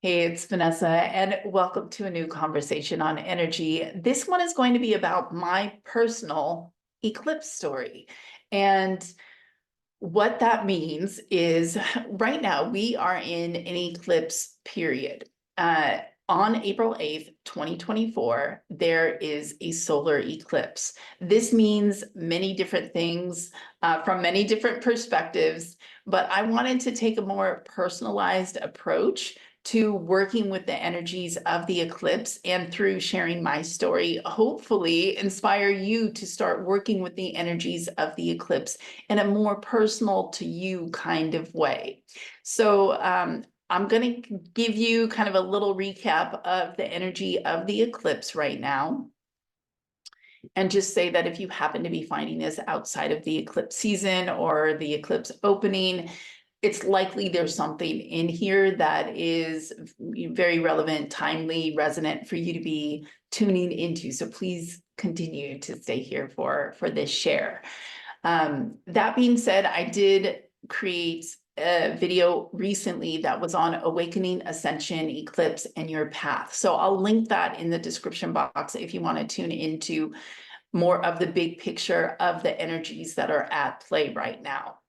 Hey, it's Vanessa, and welcome to a new conversation on energy. This one is going to be about my personal eclipse story. And what that means is right now we are in an eclipse period. On April 8th, 2024, there is a solar eclipse. This means many different things from many different perspectives, but I wanted to take a more personalized approach to working with the energies of the eclipse, and through sharing my story, hopefully inspire you to start working with the energies of the eclipse in a more personal to you kind of way. So I'm going to give you kind of a little recap of the energy of the eclipse right now. And just say that if you happen to be finding this outside of the eclipse season or the eclipse opening, it's likely there's something in here that is very relevant, timely, resonant for you to be tuning into. So please continue to stay here for this share. That being said, I did create a video recently that was on awakening, ascension, eclipse, and your path. So I'll link that in the description box if you want to tune into more of the big picture of the energies that are at play right now.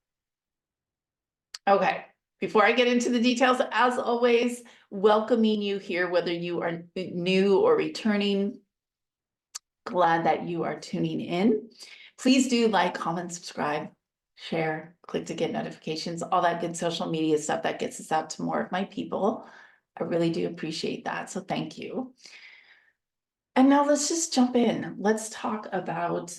Okay, before I get into the details, as always, welcoming you here, whether you are new or returning. Glad that you are tuning in. Please do like, comment, subscribe, share, click to get notifications, all that good social media stuff that gets us out to more of my people. I really do appreciate that, so thank you. And now let's just jump in. Let's talk about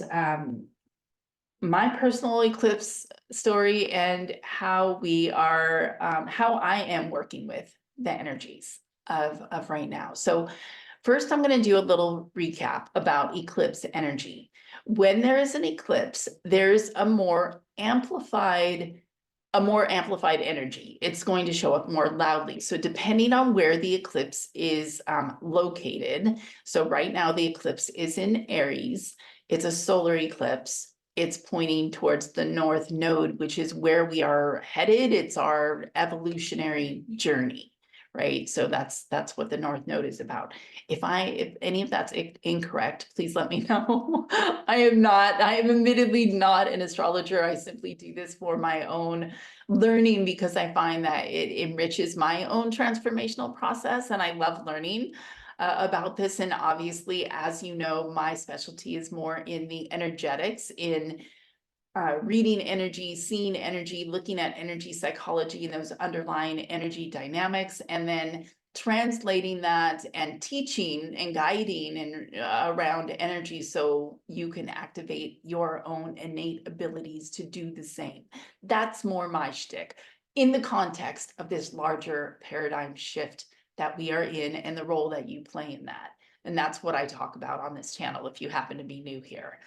my personal eclipse story and how we are, how I am working with the energies of right now. So first, I'm going to do a little recap about eclipse energy. When there is an eclipse, there's a more amplified energy. It's going to show up more loudly. So depending on where the eclipse is located, so right now the eclipse is in Aries. It's a solar eclipse. It's pointing towards the north node, which is where we are headed. It's our evolutionary journey, right? So that's what the north node is about. If any of that's incorrect, please let me know. I am admittedly not an astrologer. I simply do this for my own learning because I find that it enriches my own transformational process, and I love learning about this. And obviously, as you know, my specialty is more in the energetics, in reading energy, seeing energy, looking at energy psychology and those underlying energy dynamics, and then translating that and teaching and guiding and around energy so you can activate your own innate abilities to do the same. That's more my shtick in the context of this larger paradigm shift that we are in and the role that you play in that. And that's what I talk about on this channel if you happen to be new here.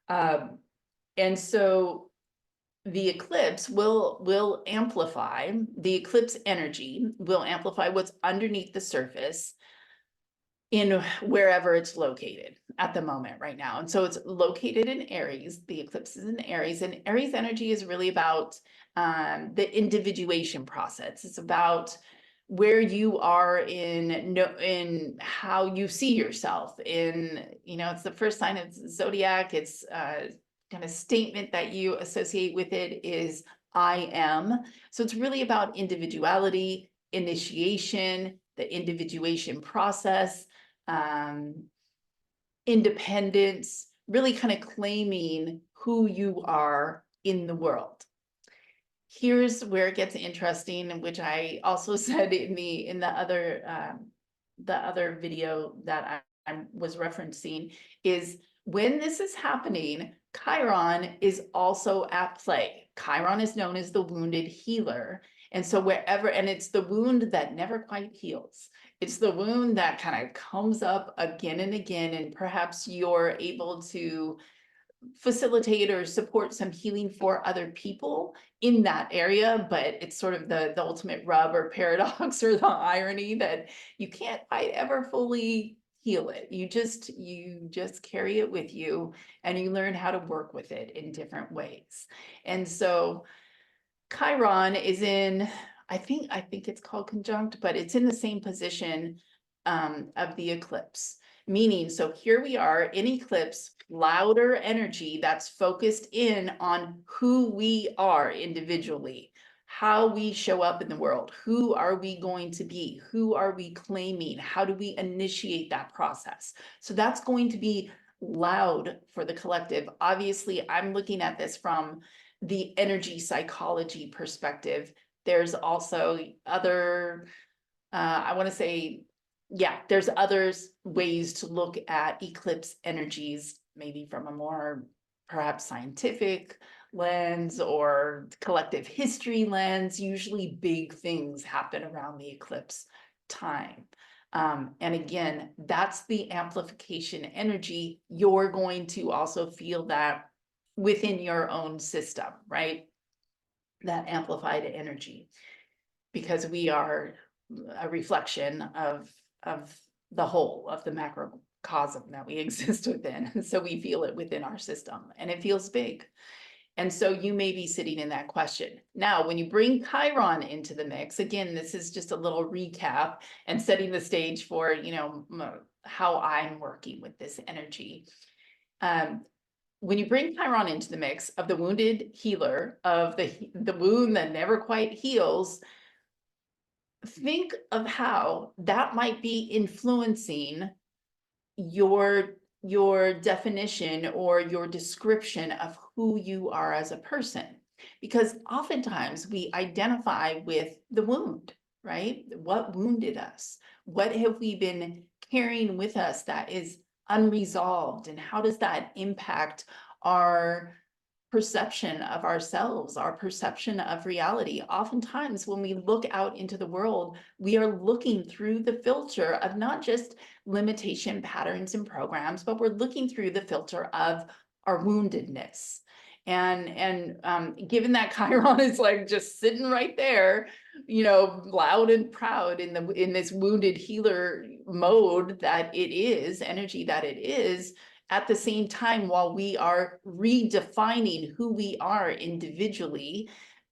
And so the eclipse will amplify, the eclipse energy will amplify what's underneath the surface in wherever it's located at the moment right now. And so it's located in Aries. The eclipse is in Aries, and Aries energy is really about the individuation process. It's about where you are in how you see yourself. It's the first sign of zodiac. It's kind of statement that you associate with it is I am. So it's really about individuality, initiation, the individuation process, independence, really kind of claiming who you are in the world. Here's where it gets interesting, which I also said in the other video that I was referencing, is when this is happening, Chiron is also at play. Chiron is known as the wounded healer. And so and it's the wound that never quite heals. It's the wound that kind of comes up again and again, and perhaps you're able to facilitate or support some healing for other people in that area, but it's sort of the ultimate rub or paradox or the irony that you can't quite ever fully heal it. You just carry it with you, and you learn how to work with it in different ways. And so Chiron is in I think it's called conjunct, but it's in the same position of the eclipse. Meaning, so here we are in eclipse, louder energy that's focused in on who we are individually, how we show up in the world, who are we going to be, who are we claiming, how do we initiate that process. So that's going to be loud for the collective. Obviously, I'm looking at this from the energy psychology perspective. There's also other, I want to say, yeah, there's others ways to look at eclipse energies, maybe from a more perhaps scientific lens or collective history lens. Usually big things happen around the eclipse time. And again, that's the amplification energy. You're going to also feel that within your own system, right? That amplified energy, because we are a reflection of the whole, of the macrocosm that we exist within. So we feel it within our system, and it feels big. And so you may be sitting in that question. Now, when you bring Chiron into the mix, again, this is just a little recap and setting the stage for, you know, how I'm working with this energy. When you bring Chiron into the mix of the wounded healer, of the wound that never quite heals, think of how that might be influencing your definition or your description of who you are as a person. Because oftentimes we identify with the wound, right? What wounded us? What have we been carrying with us that is unresolved? And how does that impact our perception of ourselves, our perception of reality? Oftentimes, when we look out into the world, we are looking through the filter of not just limitation patterns and programs, but we're looking through the filter of our woundedness. And given that Chiron is like just sitting right there, you know, loud and proud in this wounded healer mode that it is, energy that it is, at the same time, while we are redefining who we are individually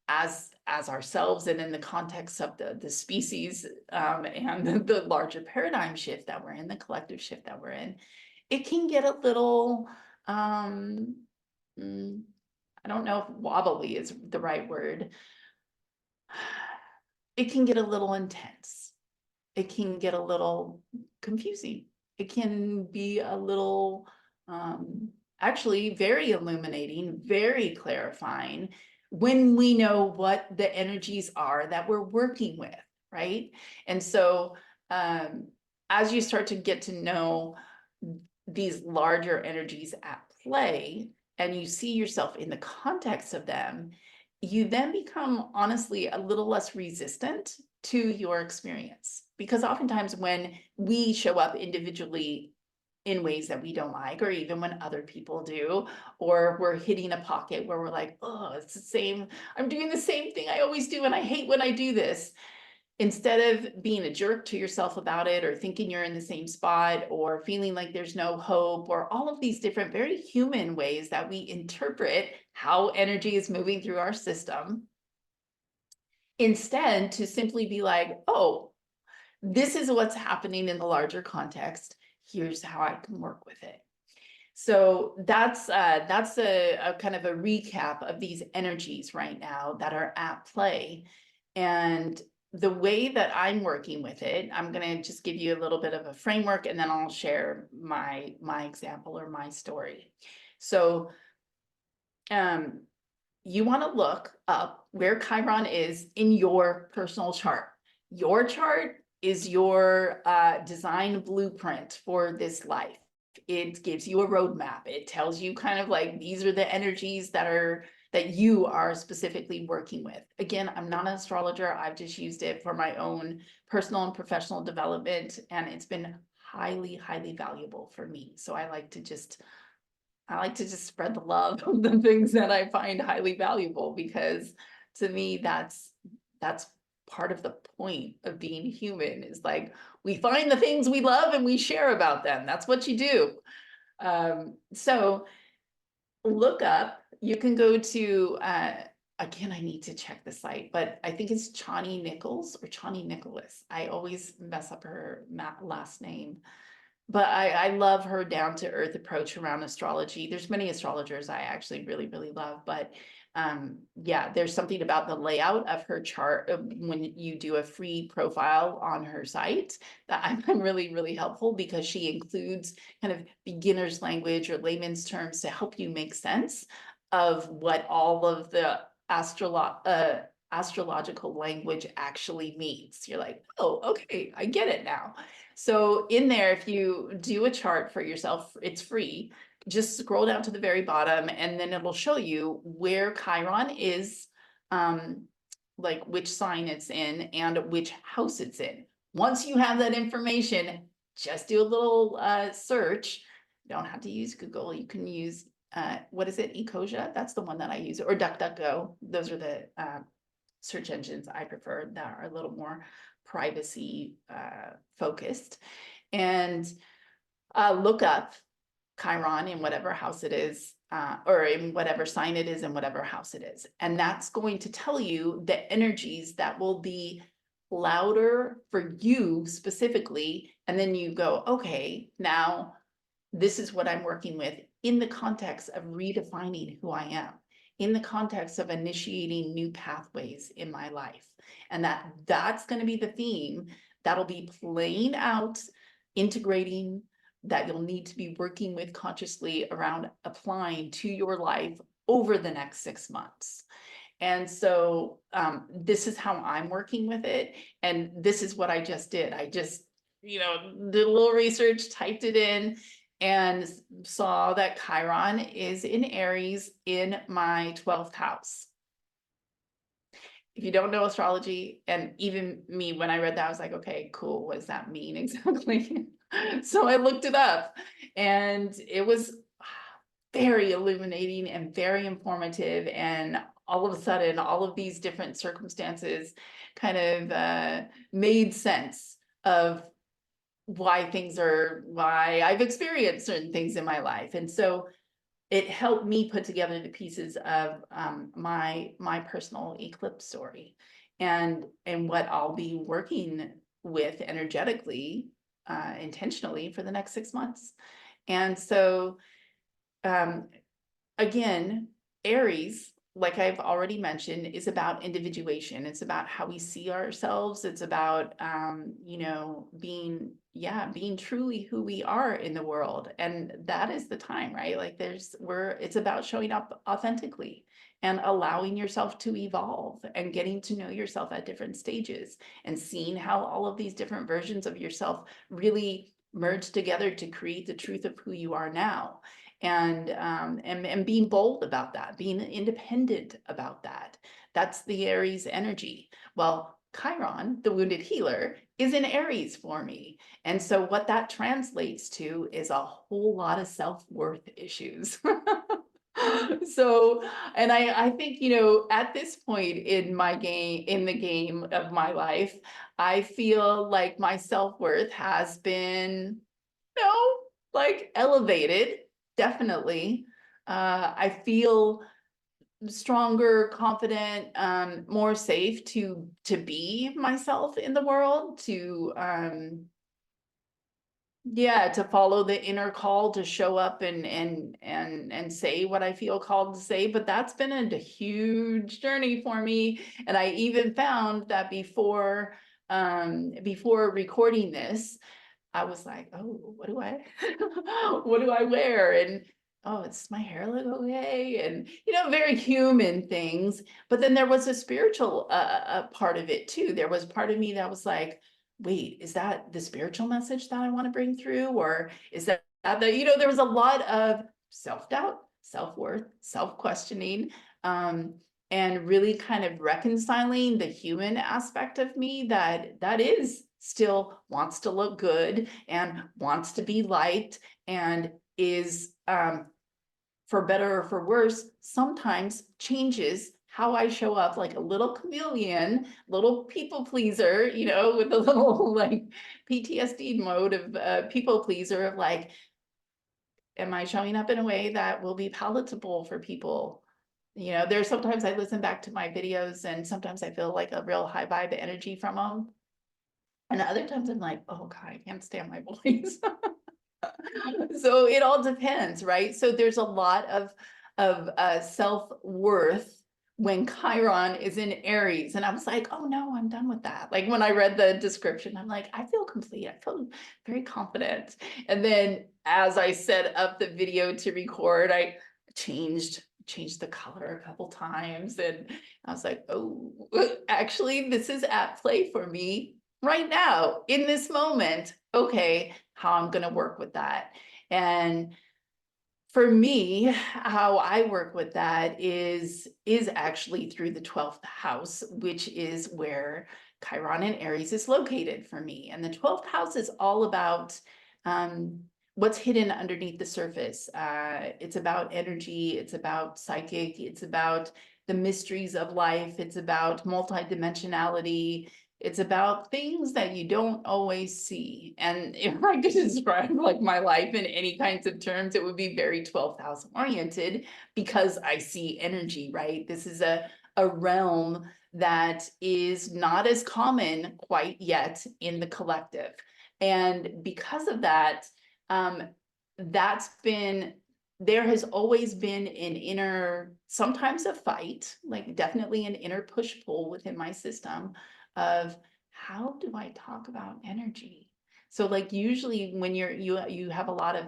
as ourselves and in the context of the species, and the larger paradigm shift that we're in, the collective shift that we're in, it can get a little, I don't know if wobbly is the right word. It can get a little intense. It can get a little confusing. It can be a little, actually very illuminating, very clarifying when we know what the energies are that we're working with, right? And so as you start to get to know these larger energies at play, and you see yourself in the context of them, you then become honestly a little less resistant to your experience. Because oftentimes when we show up individually in ways that we don't like, or even when other people do, or we're hitting a pocket where we're like, oh, it's the same, I'm doing the same thing I always do, and I hate when I do this. Instead of being a jerk to yourself about it, or thinking you're in the same spot, or feeling like there's no hope, or all of these different very human ways that we interpret how energy is moving through our system, instead to simply be like, oh, this is what's happening in the larger context, here's how I can work with it. So that's a kind of a recap of these energies right now that are at play. And the way that I'm working with it, I'm going to just give you a little bit of a framework, and then I'll share my example or my story. So you want to look up where Chiron is in your personal chart. Your chart is your design blueprint for this life. It gives you a roadmap. It tells you kind of like, these are the energies that you are specifically working with. Again, I'm not an astrologer. I've just used it for my own personal and professional development, and it's been highly, highly valuable for me. So I like to just spread the love of the things that I find highly valuable, because to me, that's part of the point of being human, is like, we find the things we love and we share about them. That's what you do. So look up, you can go to again, I need to check the site, but I think it's Chani Nichols or Chani Nicholas. I always mess up her last name. But I love her down to earth approach around astrology. There's many astrologers I actually really, really love, but yeah, there's something about the layout of her chart when you do a free profile on her site that I find really, really helpful, because she includes kind of beginner's language or layman's terms to help you make sense of what all of the astrological language actually means. You're like, oh, okay, I get it now. So in there, if you do a chart for yourself, it's free. Just scroll down to the very bottom and then it'll show you where Chiron is, like which sign it's in and which house it's in. Once you have that information, just do a little search. You don't have to use Google. You can use, what is it, Ecosia? That's the one that I use, or DuckDuckGo. Those are the search engines I prefer that are a little more privacy focused, and look up Chiron in whatever house it is, or in whatever sign it is, in whatever house it is. And that's going to tell you the energies that will be louder for you specifically. And then you go, okay, now this is what I'm working with in the context of redefining who I am, in the context of initiating new pathways in my life. And that's going to be the theme that'll be playing out, integrating, that you'll need to be working with consciously around applying to your life over the next 6 months. And so this is how I'm working with it. And this is what I just did. I just, did a little research, typed it in, and saw that Chiron is in Aries in my 12th house. If you don't know astrology, and even me, when I read that, I was like, okay, cool. What does that mean exactly? So I looked it up, and it was very illuminating and very informative. And all of a sudden, all of these different circumstances kind of made sense of why I've experienced certain things in my life. And so it helped me put together the pieces of my personal eclipse story, and what I'll be working with energetically, intentionally for the next 6 months. And so again, Aries, like I've already mentioned, is about individuation. It's about how we see ourselves. It's about, being truly who we are in the world. And that is the time, right? Like it's about showing up authentically and allowing yourself to evolve and getting to know yourself at different stages and seeing how all of these different versions of yourself really merge together to create the truth of who you are now. And being bold about that, being independent about that. That's the Aries energy. Well, Chiron, the wounded healer, is in Aries for me. And so what that translates to is a whole lot of self-worth issues. So, and I think, at this point in the game of my life, I feel like my self-worth has been, like elevated. Definitely. I feel stronger, confident, more safe to be myself in the world, to follow the inner call, to show up and say what I feel called to say. But that's been a huge journey for me. And I even found that before recording this, I was like, oh, what do I wear? And oh, does my hair look okay? And, very human things. But then there was a spiritual part of it too. There was part of me that was like, wait, is that the spiritual message that I want to bring through? Or is that there was a lot of self-doubt, self-worth, self-questioning, and really kind of reconciling the human aspect of me that is still wants to look good and wants to be liked, and is, for better or for worse, sometimes changes how I show up, like a little chameleon, little people pleaser, with a little like PTSD mode of people pleaser, of like, am I showing up in a way that will be palatable for people? You know, there's sometimes I listen back to my videos and sometimes I feel like a real high vibe energy from them. And other times I'm like, oh God, I can't stand my voice. So it all depends, right? So there's a lot of self-worth when Chiron is in Aries. And I was like, oh no, I'm done with that. Like when I read the description, I'm like, I feel complete. I feel very confident. And then as I set up the video to record, I changed the color a couple times. And I was like, oh, actually, this is at play for me right now in this moment. Okay, how I'm going to work with that. And for me, how I work with that is actually through the 12th house, which is where Chiron and Aries is located for me. And the 12th house is all about what's hidden underneath the surface. It's about energy, it's about psychic, it's about the mysteries of life, it's about multidimensionality, it's about things that you don't always see. And if I could describe like my life in any kinds of terms, it would be very 12th house oriented because I see energy, right? This is a realm that is not as common quite yet in the collective. And because of that, that's been, there has always been an inner, sometimes a fight, like definitely an inner push-pull within my system of how do I talk about energy? So like usually when you have a lot of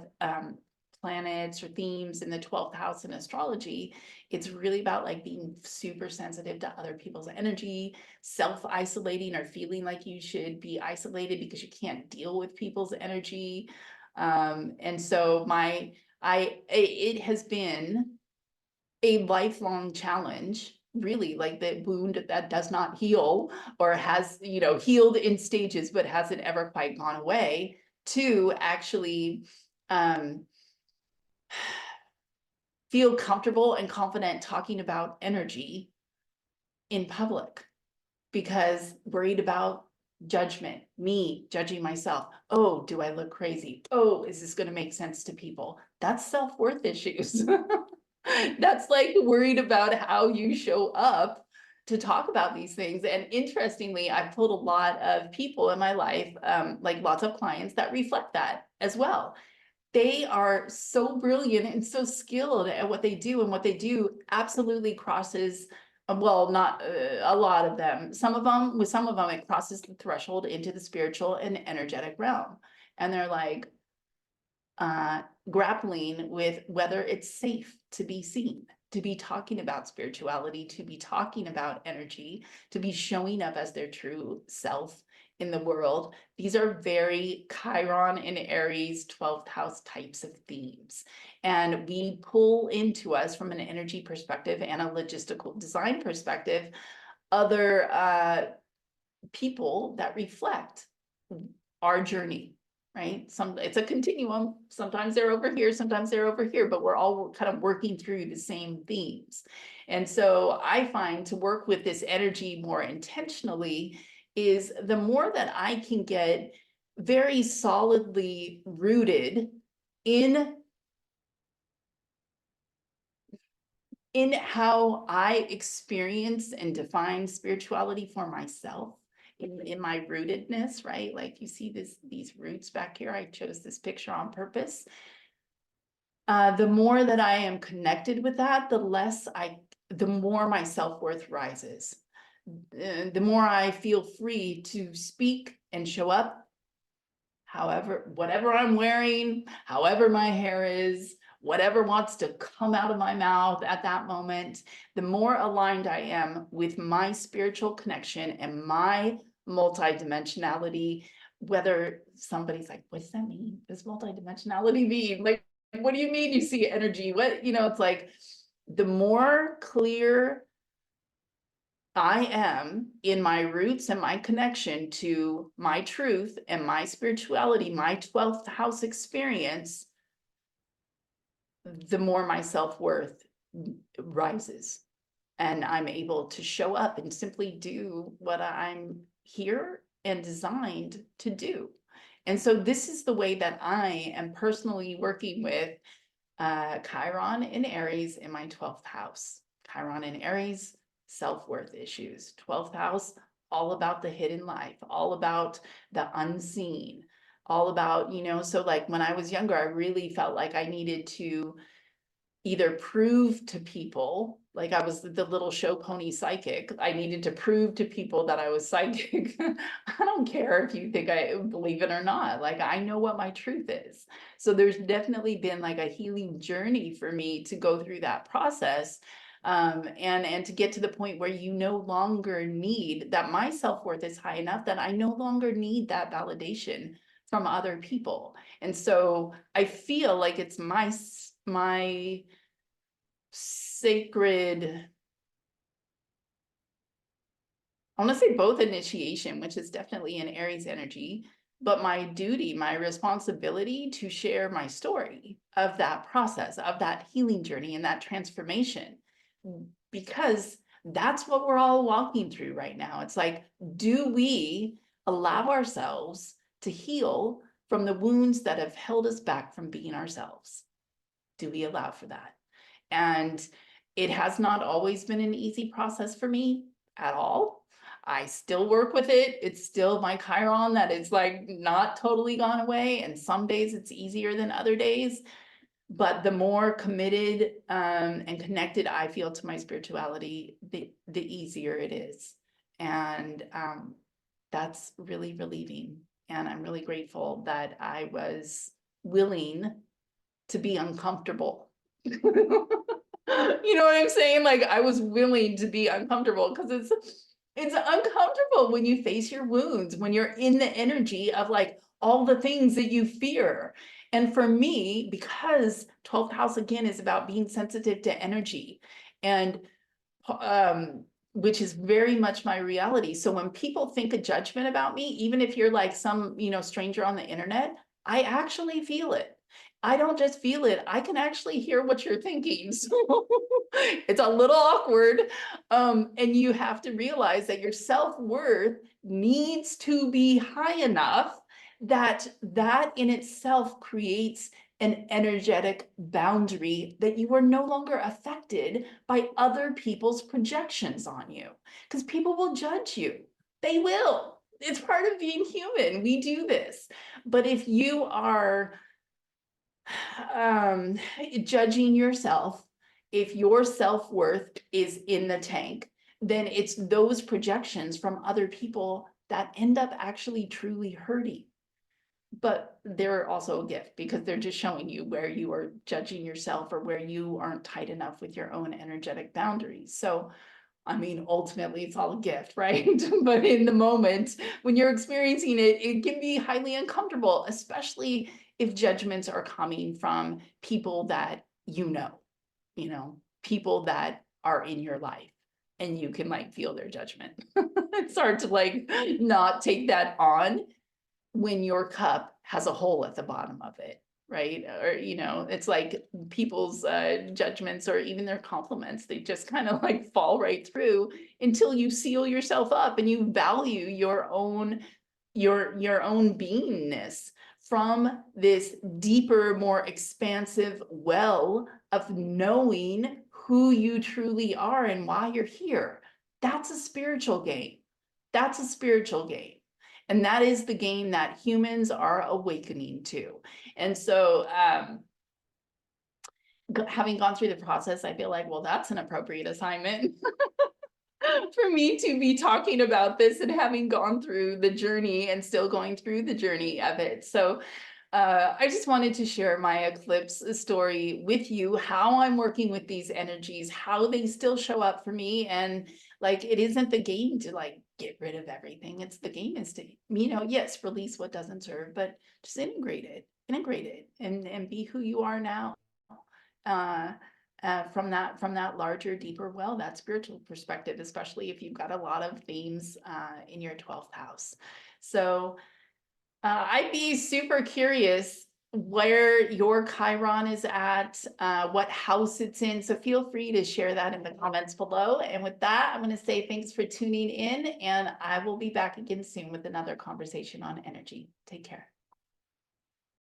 planets or themes in the 12th house in astrology, it's really about like being super sensitive to other people's energy, self-isolating or feeling like you should be isolated because you can't deal with people's energy. And so it has been a lifelong challenge, really, like the wound that does not heal or has, you know, healed in stages, but hasn't ever quite gone away, to actually feel comfortable and confident talking about energy in public, because worried about judgment, me judging myself. Oh, do I look crazy? Oh, is this going to make sense to people? That's self-worth issues. That's like worried about how you show up to talk about these things. And interestingly, I've told a lot of people in my life, like lots of clients, that reflect that as well. They are so brilliant and so skilled at what they do, and what they do absolutely crosses, well, not a lot of them. With some of them, it crosses the threshold into the spiritual and energetic realm. And they're like, grappling with whether it's safe to be seen, to be talking about spirituality, to be talking about energy, to be showing up as their true self in the world. These are very Chiron and Aries 12th house types of themes. And we pull into us from an energy perspective and a logistical design perspective, other people that reflect our journey, right? It's a continuum. Sometimes they're over here, sometimes they're over here, but we're all kind of working through the same themes. And so I find to work with this energy more intentionally is the more that I can get very solidly rooted in how I experience and define spirituality for myself, in my rootedness, right? Like you see these roots back here. I chose this picture on purpose. The more that I am connected with that, the more my self-worth rises. The more I feel free to speak and show up, however, whatever I'm wearing, however my hair is, whatever wants to come out of my mouth at that moment, the more aligned I am with my spiritual connection and my multidimensionality. Whether somebody's like, what does that mean? Does multidimensionality mean? Like, what do you mean you see energy? What, you know, it's like the more clear I am in my roots and my connection to my truth and my spirituality, my 12th house experience, the more my self-worth rises. And I'm able to show up and simply do what I'm here and designed to do. And so this is the way that I am personally working with Chiron in Aries in my 12th house. Chiron in Aries, self-worth issues. 12th house, all about the hidden life, all about the unseen, all about, you know, so like when I was younger, I really felt like I needed to either prove to people, like I was the little show pony psychic, I needed to prove to people that I was psychic. I don't care if you think I believe it or not, like I know what my truth is. So there's definitely been like a healing journey for me to go through that process. And to get to the point where you no longer need that, my self-worth is high enough that I no longer need that validation from other people. And so I feel like it's my sacred, I want to say both initiation, which is definitely an Aries energy, but my duty, my responsibility to share my story of that process, of that healing journey and that transformation, because that's what we're all walking through right now. It's like, do we allow ourselves to heal from the wounds that have held us back from being ourselves? Do we allow for that? And it has not always been an easy process for me at all. I still work with it. It's still my Chiron that is like not totally gone away. And some days it's easier than other days. But the more committed and connected I feel to my spirituality, the easier it is. And that's really relieving. And I'm really grateful that I was willing to be uncomfortable. You know what I'm saying? Like I was willing to be uncomfortable because it's uncomfortable when you face your wounds, when you're in the energy of like all the things that you fear. And for me, because 12th house again is about being sensitive to energy, and which is very much my reality. So when people think a judgment about me, even if you're like some, you know, stranger on the internet, I actually feel it. I don't just feel it, I can actually hear what you're thinking. So it's a little awkward. And you have to realize that your self-worth needs to be high enough that that in itself creates an energetic boundary that you are no longer affected by other people's projections on you. Because people will judge you. They will. It's part of being human. We do this. But if you are judging yourself, if your self-worth is in the tank, then it's those projections from other people that end up actually truly hurting. But they're also a gift because they're just showing you where you are judging yourself or where you aren't tight enough with your own energetic boundaries. So, I mean, ultimately it's all a gift, right? But in the moment when you're experiencing it, it can be highly uncomfortable, especially if judgments are coming from people that you know, people that are in your life and you can like feel their judgment. It's hard to like not take that on when your cup has a hole at the bottom of it, right? Or, you know, it's like people's judgments or even their compliments, they just kind of like fall right through until you seal yourself up and you value your own beingness from this deeper, more expansive well of knowing who you truly are and why you're here. That's a spiritual game. That's a spiritual game. And that is the game that humans are awakening to. And so having gone through the process, I feel like, well, that's an appropriate assignment for me to be talking about this and having gone through the journey and still going through the journey of it. So I just wanted to share my eclipse story with you, how I'm working with these energies, how they still show up for me. And like, it isn't the game to like get rid of everything. It's the game is to, you know, yes, release what doesn't serve, but just integrate it and be who you are now. From that larger, deeper well, that spiritual perspective, especially if you've got a lot of themes in your 12th house. So I'd be super curious where your Chiron is at, what house it's in. So feel free to share that in the comments below. And with that, I'm going to say thanks for tuning in, and I will be back again soon with another conversation on energy. Take care.